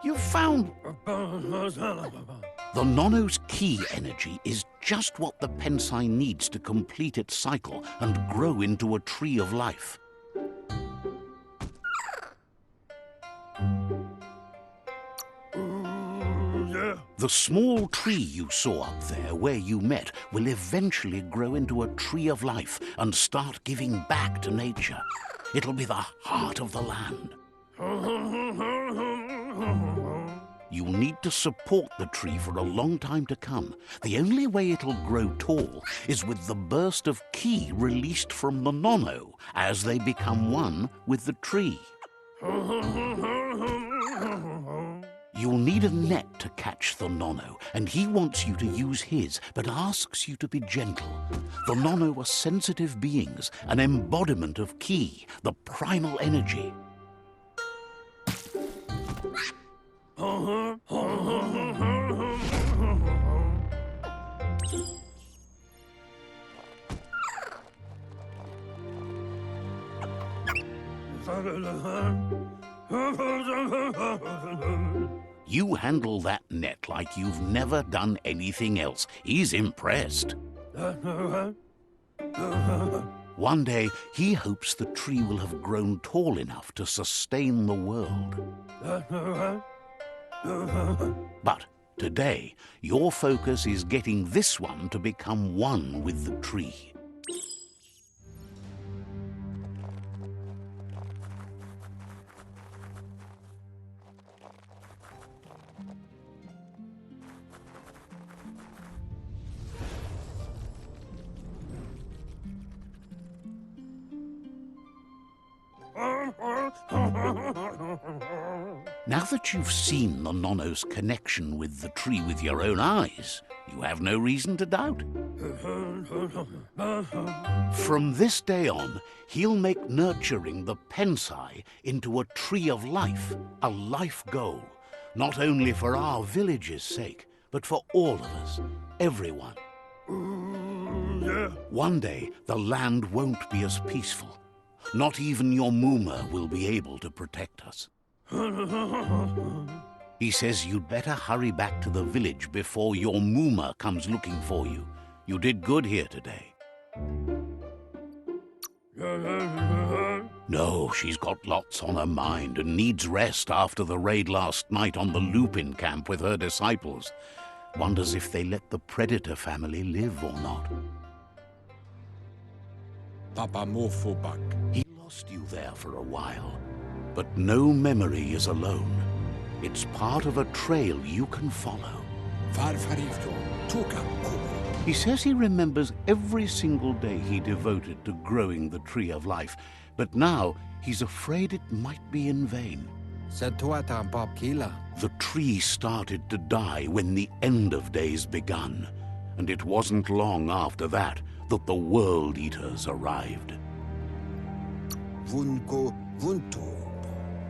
You found... The Nono's key energy is just what the Pensai needs to complete its cycle and grow into a tree of life. The small tree you saw up there where you met will eventually grow into a tree of life and start giving back to nature. It'll be the heart of the land. You'll need to support the tree for a long time to come. The only way it'll grow tall is with the burst of ki released from the Nono as they become one with the tree. You'll need a net to catch the Nono, and he wants you to use his, but asks you to be gentle. The Nono are sensitive beings, an embodiment of ki, the primal energy. You handle that net like you've never done anything else. He's impressed. One day, he hopes the tree will have grown tall enough to sustain the world. But today, your focus is getting this one to become one with the tree. Now that you've seen the Nono's connection with the tree with your own eyes, you have no reason to doubt. From this day on, he'll make nurturing the Pensai into a tree of life, a life goal, not only for our village's sake, but for all of us, everyone. One day, the land won't be as peaceful. Not even your Muma will be able to protect us. He says you'd better hurry back to the village before your Muma comes looking for you. You did good here today. No, she's got lots on her mind and needs rest after the raid last night on the Lupin camp with her disciples. Wonders if they let the Predator family live or not. He lost you there for a while, but no memory is alone. It's part of a trail you can follow. He says he remembers every single day he devoted to growing the tree of life, but now he's afraid it might be in vain. The tree started to die when the end of days begun, and it wasn't long after that that the World Eaters arrived.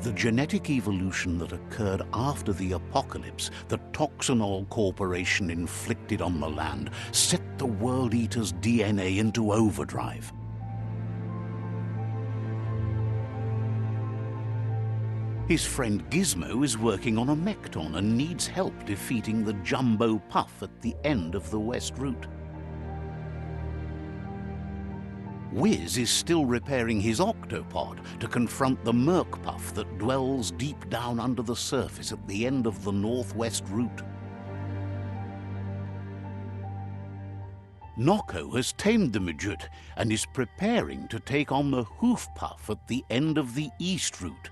The genetic evolution that occurred after the apocalypse that Toxanol Corporation inflicted on the land set the World Eater's DNA into overdrive. His friend Gizmo is working on a Mekton and needs help defeating the Jumbo Puff at the end of the West Route. Wiz is still repairing his octopod to confront the Merc Puff that dwells deep down under the surface at the end of the Northwest Route. Noko has tamed the Midget and is preparing to take on the Hoof Puff at the end of the East Route.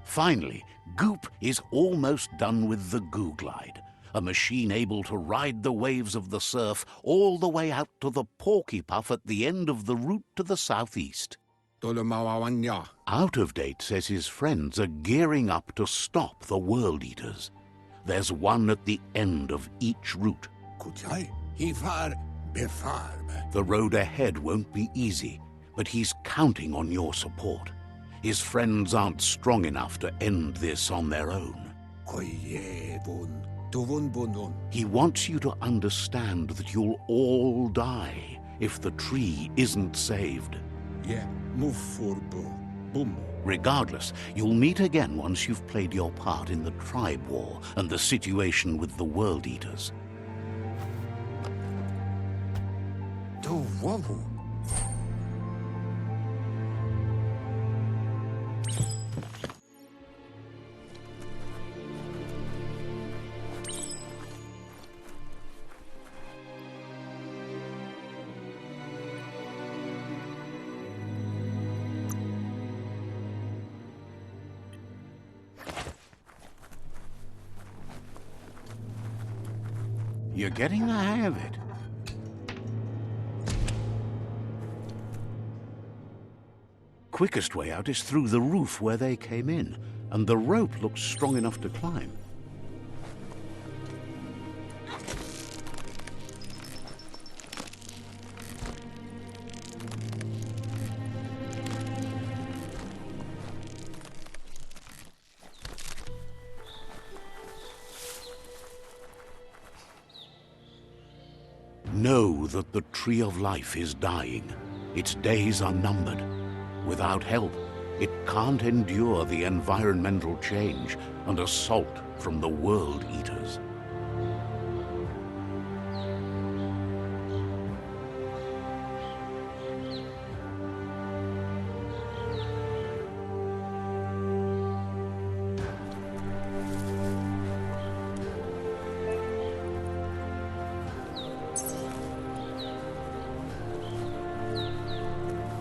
Finally, Goop is almost done with the Goo Glide, a machine able to ride the waves of the surf all the way out to the Porky Puff at the end of the route to the southeast. Out of Date says his friends are gearing up to stop the World Eaters. There's one at the end of each route. The road ahead won't be easy, but he's counting on your support. His friends aren't strong enough to end this on their own. He wants you to understand that you'll all die if the tree isn't saved. Yeah, move for boom. Regardless, you'll meet again once you've played your part in the tribe war and the situation with the World Eaters. Do wobble. You're getting the hang of it. Quickest way out is through the roof where they came in, and the rope looks strong enough to climb. Know that the Tree of Life is dying. Its days are numbered. Without help, it can't endure the environmental change and assault from the World Eaters.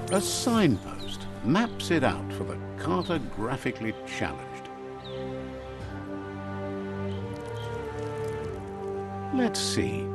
A signpost maps it out for the cartographically challenged. Let's see.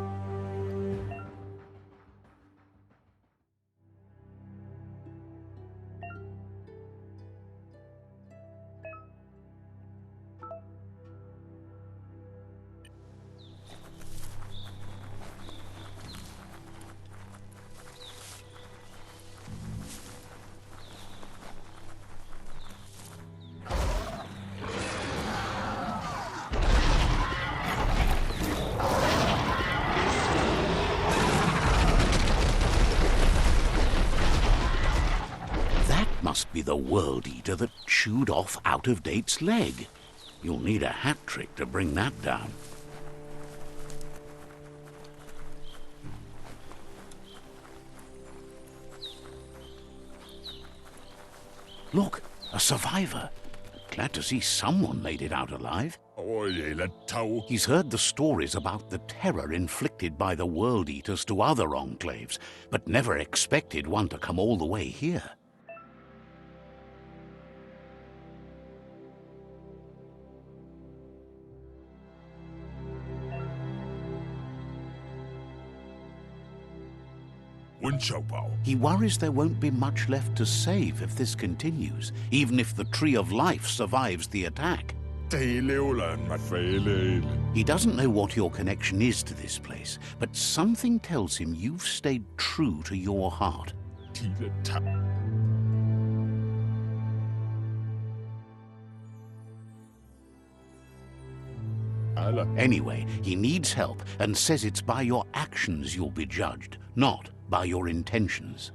Must be the World Eater that chewed off Out-of-Date's leg. You'll need a hat trick to bring that down. Look, a survivor. Glad to see someone made it out alive. He's heard the stories about the terror inflicted by the World Eaters to other enclaves, but never expected one to come all the way here. He worries there won't be much left to save if this continues, even if the Tree of Life survives the attack. He doesn't know what your connection is to this place, but something tells him you've stayed true to your heart. Anyway, he needs help and says it's by your actions you'll be judged, not by your intentions.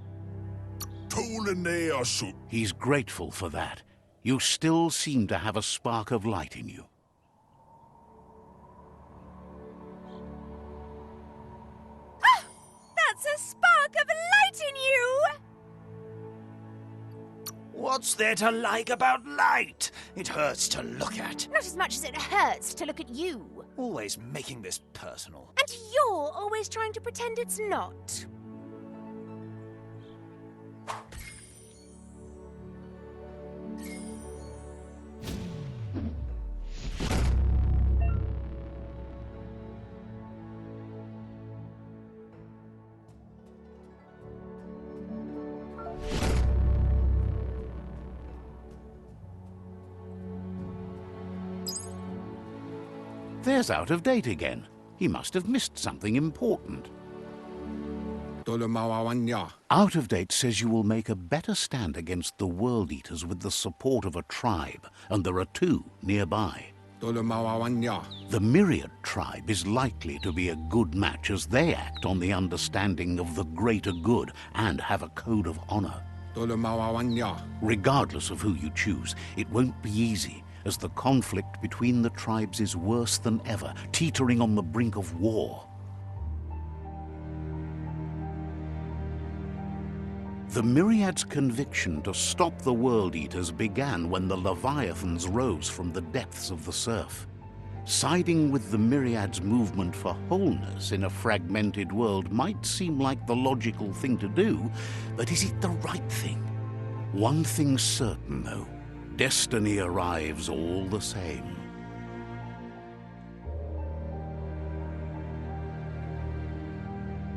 He's grateful for that. You still seem to have a spark of light in you. Ah! That's a spark of light in you! What's there to like about light? It hurts to look at. Not as much as it hurts to look at you. Always making this personal. And you're always trying to pretend it's not. There's Out-of-Date again. He must have missed something important. Out-of-Date says you will make a better stand against the World Eaters with the support of a tribe, and there are two nearby. Tolomawawanya. The Myriad tribe is likely to be a good match as they act on the understanding of the greater good and have a code of honor. Tolomawawanya. Regardless of who you choose, it won't be easy, as the conflict between the tribes is worse than ever, teetering on the brink of war. The Myriad's conviction to stop the World Eaters began when the Leviathans rose from the depths of the surf. Siding with the Myriad's movement for wholeness in a fragmented world might seem like the logical thing to do, but is it the right thing? One thing's certain, though. Destiny arrives all the same.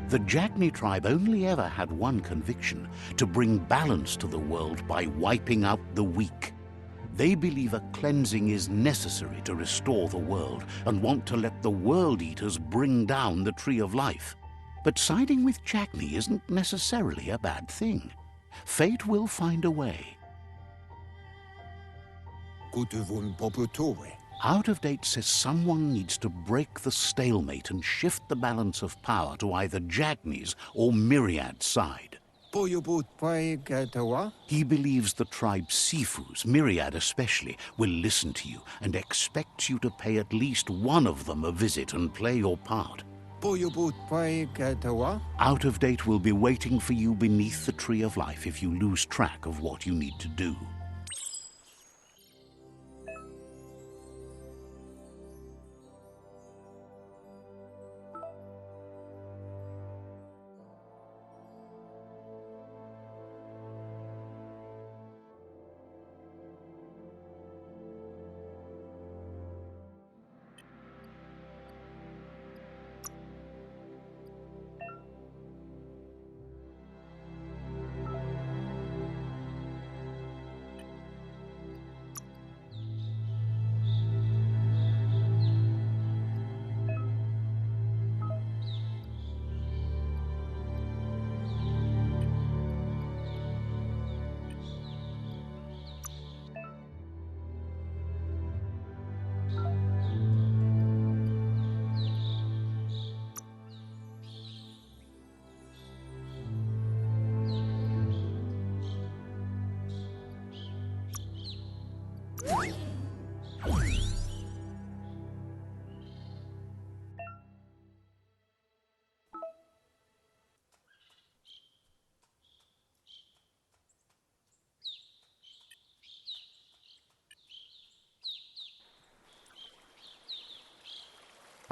The Jagni tribe only ever had one conviction: to bring balance to the world by wiping out the weak. They believe a cleansing is necessary to restore the world and want to let the World Eaters bring down the Tree of Life. But siding with Jagni isn't necessarily a bad thing. Fate will find a way. Kutuvun Poputove. Out of Date says someone needs to break the stalemate and shift the balance of power to either Jagni's or Myriad's side. Poyobut Paigatawa. He believes the tribe's Sifus, Myriad especially, will listen to you and expects you to pay at least one of them a visit and play your part. Poyobut Paigatawa. Out of Date will be waiting for you beneath the Tree of Life if you lose track of what you need to do.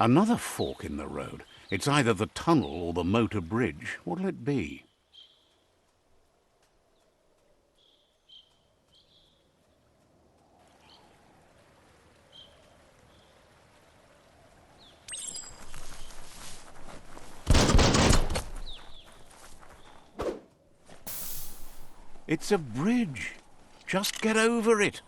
Another fork in the road. It's either the tunnel or the motor bridge. What'll it be? It's a bridge. Just get over it.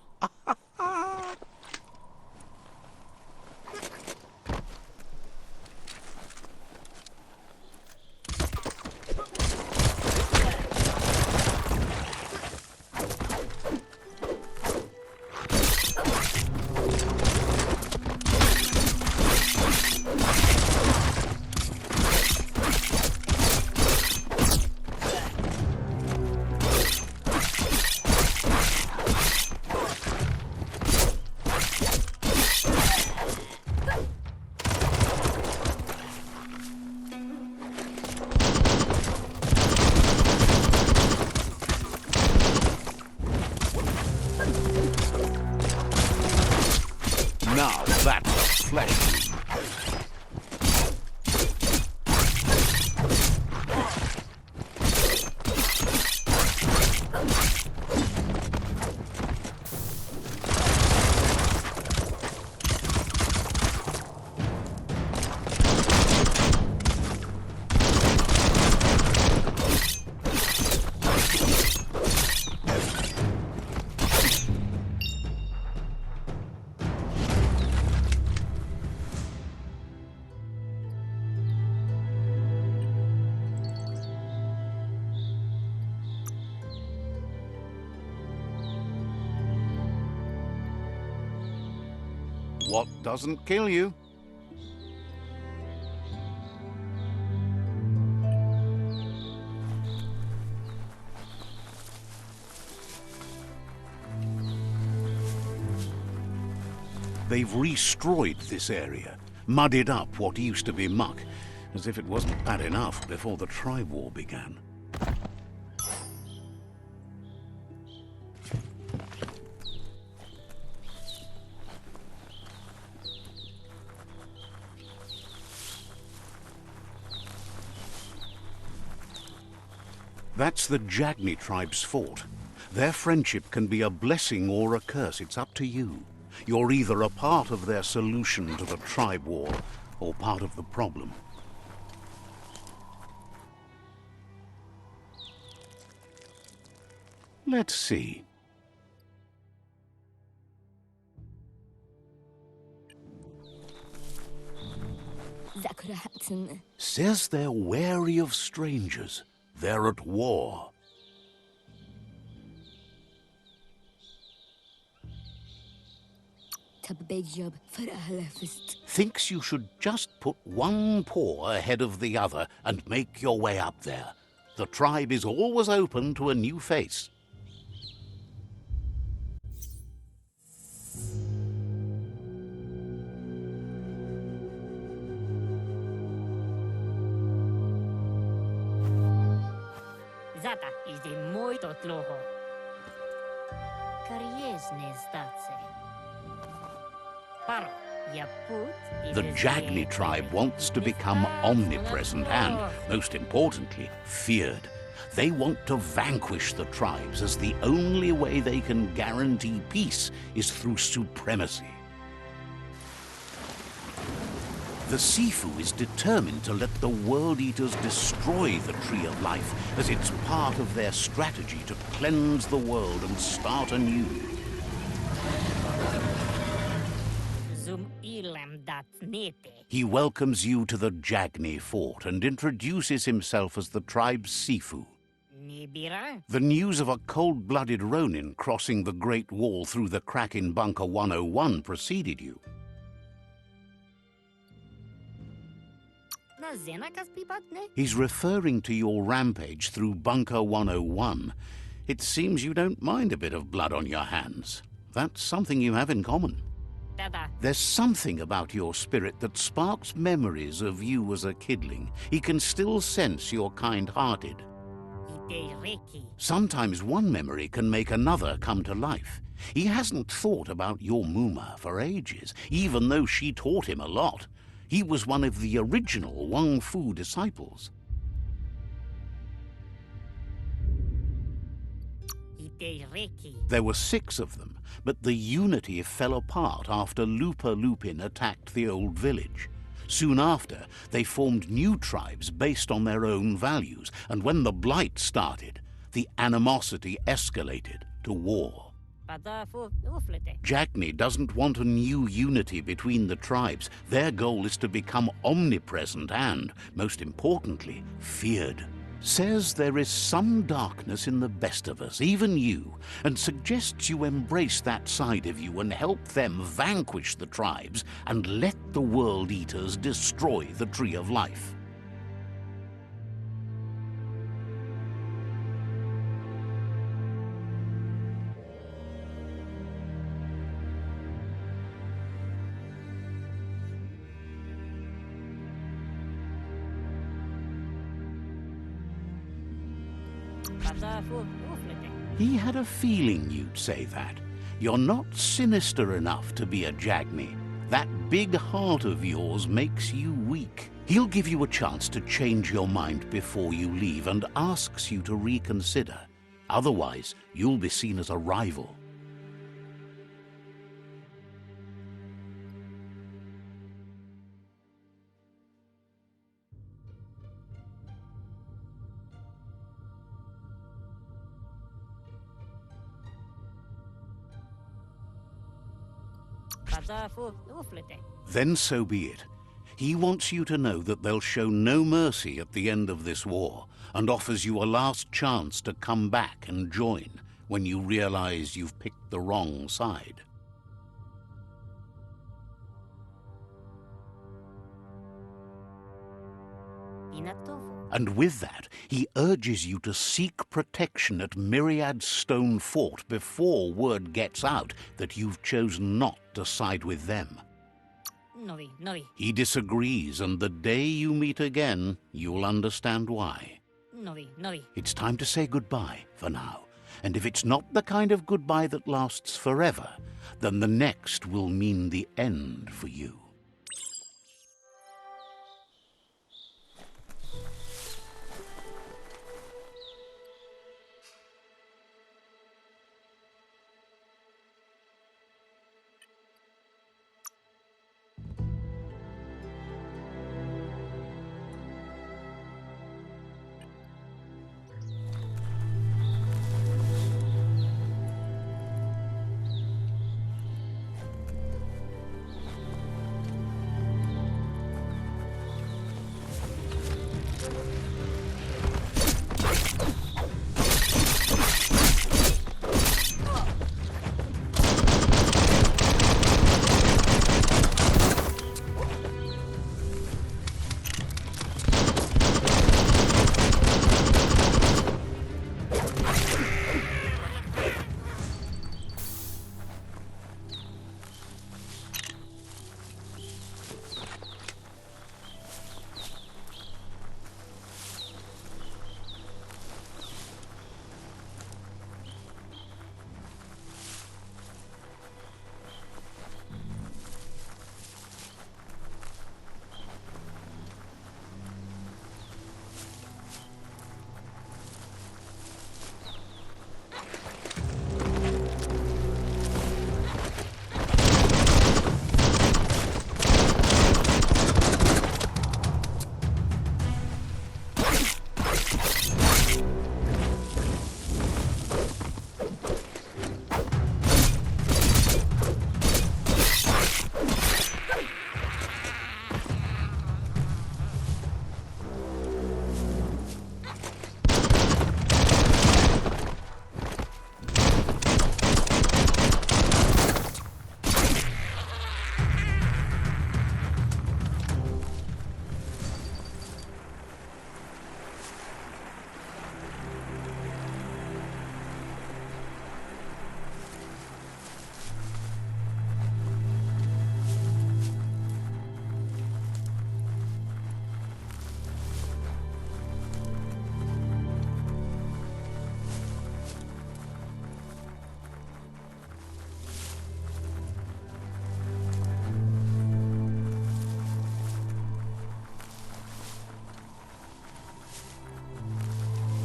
What doesn't kill you? They've restroyed this area, muddied up what used to be muck, as if it wasn't bad enough before the tribe war began. That's the Jagni tribe's fort. Their friendship can be a blessing or a curse. It's up to you. You're either a part of their solution to the tribe war or part of the problem. Let's see. Says they're wary of strangers. They're at war. Thinks you should just put one paw ahead of the other and make your way up there. The tribe is always open to a new face. Zata is the muito tloho. Kariesne stace. Paro, ya put. The Jagni tribe wants to become omnipresent and, most importantly, feared. They want to vanquish the tribes, as the only way they can guarantee peace is through supremacy. The Sifu is determined to let the World Eaters destroy the Tree of Life, as it's part of their strategy to cleanse the world and start anew. He welcomes you to the Jagni fort and introduces himself as the tribe's Sifu. The news of a cold-blooded Ronin crossing the Great Wall through the crack in Bunker 101 preceded you. He's referring to your rampage through Bunker 101. It seems you don't mind a bit of blood on your hands. That's something you have in common. There's something about your spirit that sparks memories of you as a kidling. He can still sense you're kind-hearted. Sometimes one memory can make another come to life. He hasn't thought about your Muma for ages, even though she taught him a lot. He was one of the original Wang Fu disciples. There were 6 of them, but the unity fell apart after Lupa Lupin attacked the old village. Soon after, they formed new tribes based on their own values, and when the Blight started, the animosity escalated to war. Jagni doesn't want a new unity between the tribes. Their goal is to become omnipresent and, most importantly, feared. Says there is some darkness in the best of us, even you, and suggests you embrace that side of you and help them vanquish the tribes and let the World Eaters destroy the Tree of Life. He had a feeling you'd say that. You're not sinister enough to be a Jagni. That big heart of yours makes you weak. He'll give you a chance to change your mind before you leave and asks you to reconsider. Otherwise, you'll be seen as a rival. Then so be it. He wants you to know that they'll show no mercy at the end of this war, and offers you a last chance to come back and join when you realize you've picked the wrong side. Inatovo. And with that, he urges you to seek protection at Myriad Stone Fort before word gets out that you've chosen not to side with them. Novi, novi, He disagrees, and the day you meet again, you'll understand why. novi, novi. It's time to say goodbye for now. And if it's not the kind of goodbye that lasts forever, then the next will mean the end for you.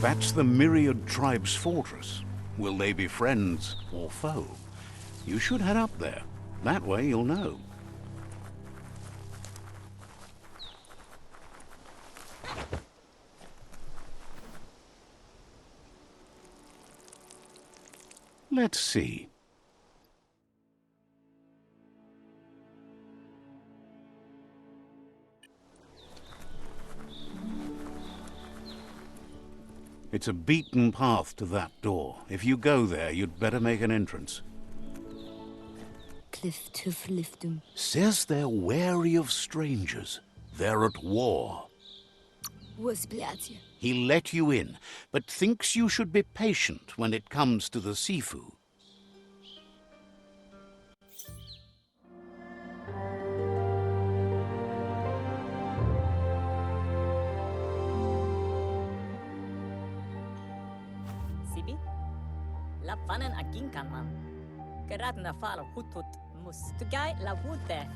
That's the Myriad Tribe's fortress. Will they be friends or foe? You should head up there. That way you'll know. Let's see. It's a beaten path to that door. If you go there, you'd better make an entrance. Cliff tuff liftum. Says they're wary of strangers. They're at war. Wozbliacie. He let you in, but thinks you should be patient when it comes to the Sifu. Sibi? La fanen aginkan man. Gerat na fal hutut mustugai la wute.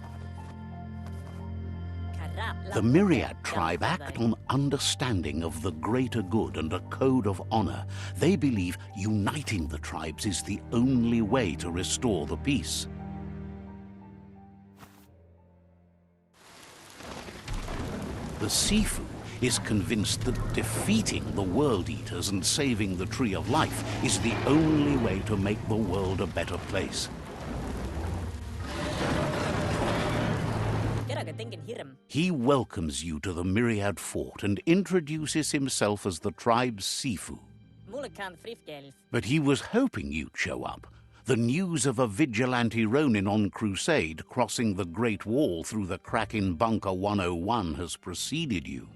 The Myriad tribe act on understanding of the greater good and a code of honor. They believe uniting the tribes is the only way to restore the peace. The Sifu is convinced that defeating the World Eaters and saving the Tree of Life is the only way to make the world a better place. He welcomes you to the Myriad Fort and introduces himself as the tribe's Sifu. But he was hoping you'd show up. The news of a vigilante Ronin on crusade crossing the Great Wall through the crack in Bunker 101 has preceded you.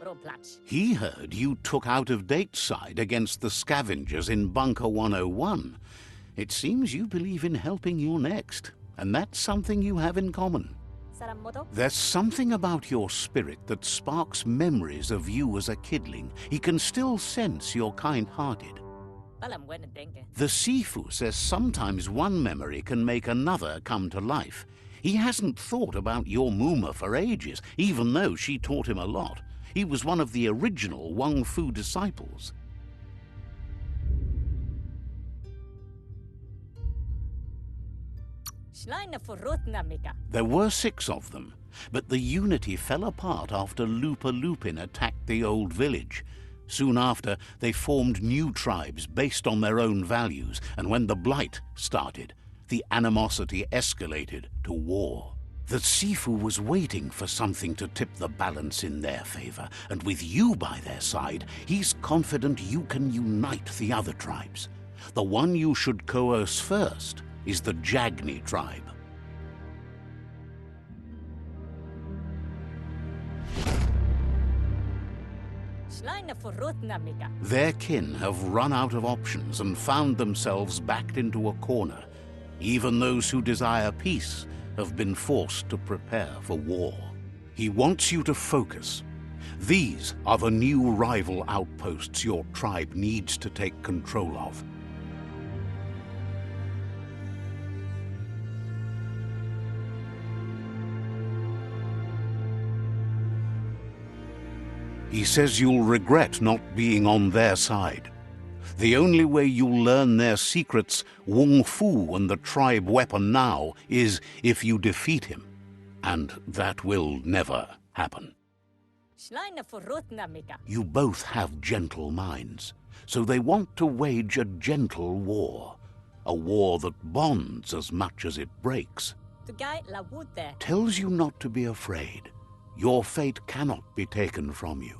Roplach. He heard you took out-of-date side against the scavengers in Bunker 101. It seems you believe in helping your next, and that's something you have in common. Saramoto? There's something about your spirit that sparks memories of you as a kidling. He can still sense you're kind-hearted. Palam buena denke. The Sifu says sometimes one memory can make another come to life. He hasn't thought about your Muma for ages, even though she taught him a lot. He was one of the original Wang Fu disciples. Schleine Furutna Mika. There were 6 of them, but the unity fell apart after Lupa Lupin attacked the old village. Soon after, they formed new tribes based on their own values, and when the Blight started, the animosity escalated to war. The Sifu was waiting for something to tip the balance in their favor, and with you by their side, he's confident you can unite the other tribes. The one you should coerce first is the Jagni tribe. Schleine Furutna Mika. Their kin have run out of options and found themselves backed into a corner. Even those who desire peace have been forced to prepare for war. He wants you to focus. These are the new rival outposts your tribe needs to take control of. He says you'll regret not being on their side. The only way you'll learn their secrets, Wung Fu and the tribe weapon now, is if you defeat him. And that will never happen. Schleine Furutna Mika. You both have gentle minds, so they want to wage a gentle war. A war that bonds as much as it breaks. To guy la wood there. Tells you not to be afraid. Your fate cannot be taken from you.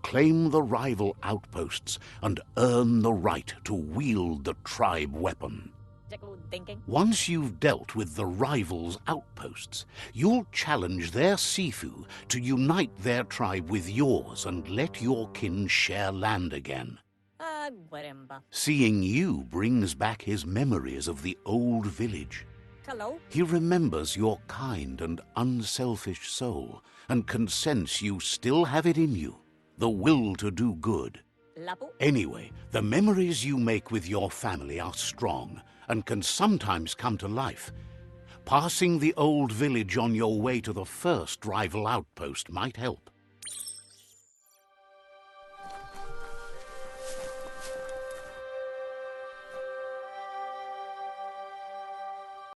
Claim the rival outposts and earn the right to wield the tribe weapon. Jackal thinking. Once you've dealt with the rivals' outposts, you'll challenge their Sifu to unite their tribe with yours and let your kin share land again. Ah, Guaremba. Seeing you brings back his memories of the old village. Hello? He remembers your kind and unselfish soul and can sense you still have it in you, the will to do good. Lapu? Anyway, the memories you make with your family are strong and can sometimes come to life. Passing the old village on your way to the first rival outpost might help.